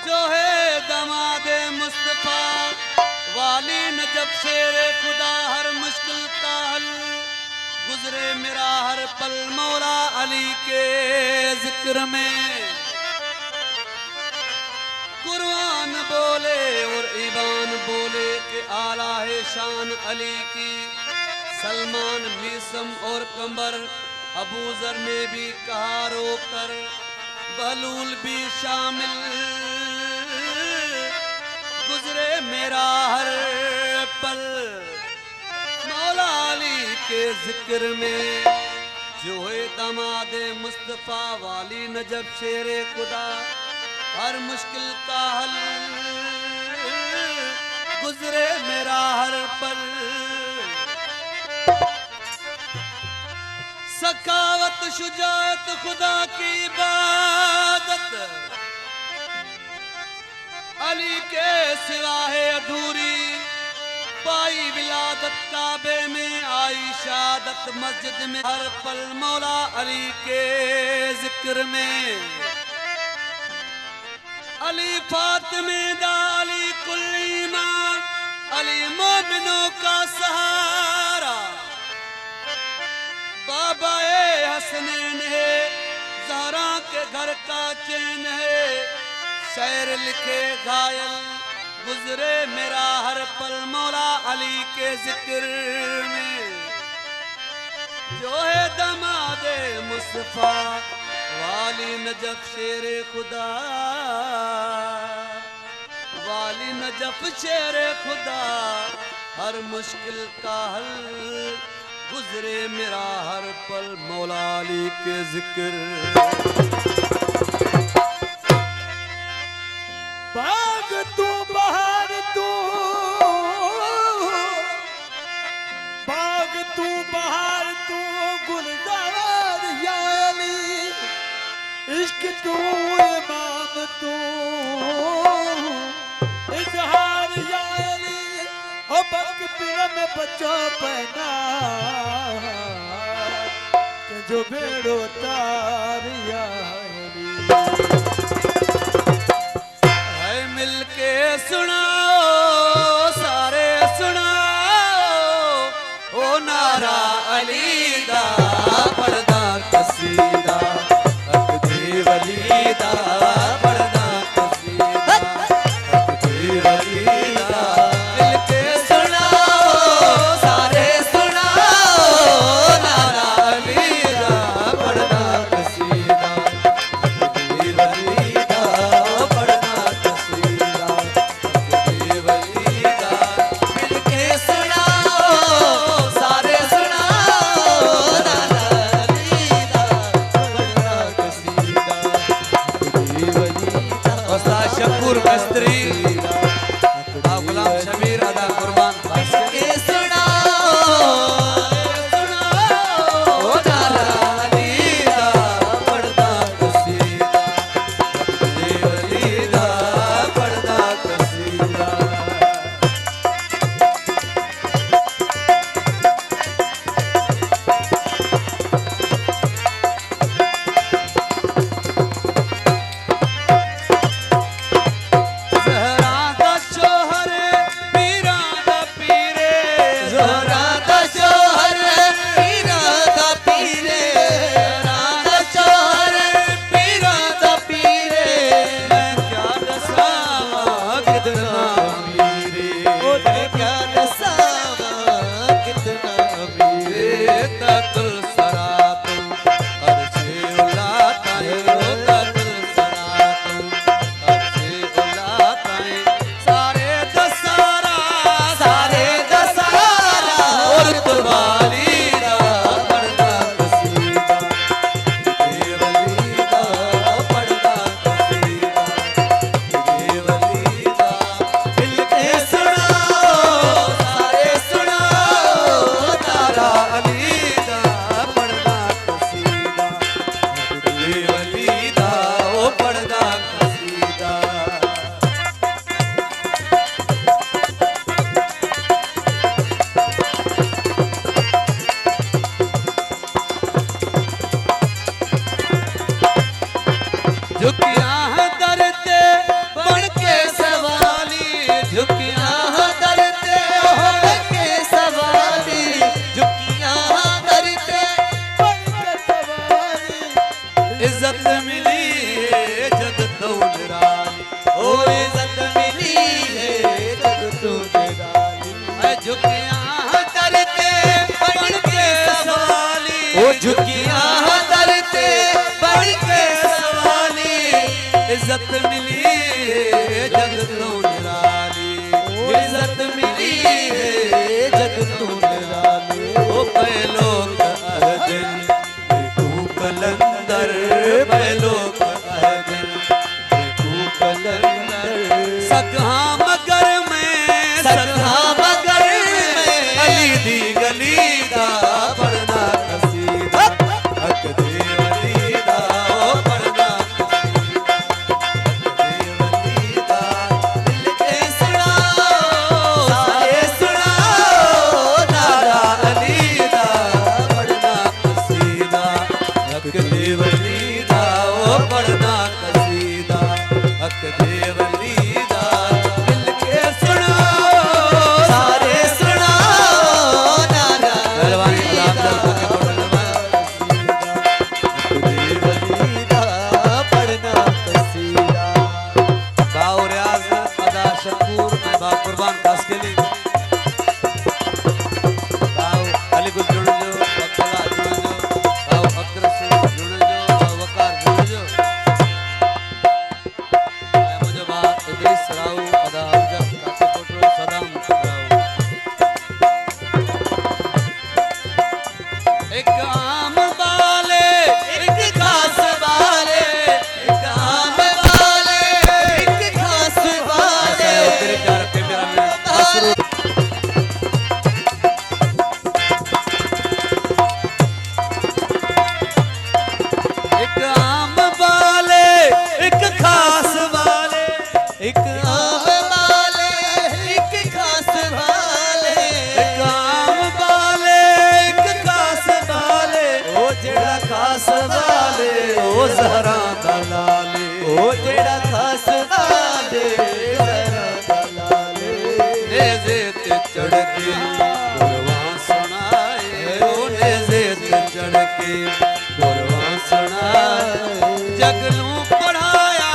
जो है दमादे मुस्तफा वाली नजब शेरे खुदा हर मुश्किल का हल गुजरे मेरा हर पल मौला अली के जिक्र में। कुरान बोले और ईमान बोले कि आला है शान अली की। सलमान मीसम और कंबर अबू जर ने भी कहा रोकर, बहलूल भी शामिल गुजरे मेरा हर पल मौला अली के जिक्र में। जो है दमादे मुस्तफा वाली नजब शेरे खुदा हर मुश्किल का हल गुजरे मेरा हर पल। सखावत शुजात खुदा की इबादत अली के सिवा है अधूरी। पाई विलादत काबे में आई शहादत मस्जिद में हर पल मौला अली के जिक्र में। अली फातिमे दा अली कुल ईमान अली मोमिनों का सहारा। बाबा ए हसनैन है ज़हरा के घर का चैन है। शेर लिखे घायल गुजरे मेरा हर पल मौला अली के जिक्र में। जो है दमादे मुस्तफा वाली नजफ शेरे खुदा वाली नजफ शेरे खुदा हर मुश्किल का हल गुजरे मेरा हर पल मौला अली के जिक्र। बाग तू बहार तू बाग तू बहार तू गुलजार या अली। इश्क तू इमाम तू इजहार या अली। ओ बक पीर में बच्चों पहना के जो बेड़ो तार या अली। मिलके सुनाओ सारे सुनाओ ओ नारा अली दा पढ़दा कसीदा अकदी वली दा पढ़दा कसीदा अकदी वली दा। मिलके सुनाओ सारे सुनाओ नारा अली दा पढ़दा कसीदा अकदी वली दा पढ़दा शकूर मिस्त्री गुलाम शबीर अदा कुर्बान के सुनाओ नारा अली दा पढ़दा कसीदा अकदी वली दा पढ़दा कसीदा। ज़हरा झुकिया दर ते बढ़ के सवाली इज्जत मिली है जग तो निराली इज्जत मिली है जग तो निराली ओ पहलो कहदिन तू कलंदर पहलो कहदिन तू कलंदर सगहा मगर में सगहा मगर में अली दी गली दा पढ़ना कसीदा हक दे वली दा ओ पढ़ना कुर्बान खास के लिए अली को जुड़ जो वक्ला जुड़ जो अब्दुल से जुड़ जो वकार जुड़ जो मुझे बात इदरीस राव अदा अफजल कासे कोटरो सदाम राव एक आम वाले एक खास वाले एक आम वाले एक खास वाले तेरे प्यार के मेरा मसरूर एक आम वाले एक खास वाले एक आम वाले एक खास वाले एक आम वाले एक खास वाले ओ जेड़ा खास वाले ओ ज़हरा दा लाले ओ जेड़ा खास वाले ज़हरा दा लाले नेज़े ते चढ़ के गुरवां सुनाए ओ नेज़े ते चढ़ के गुरवां सुनाए जग नूं पढ़ाया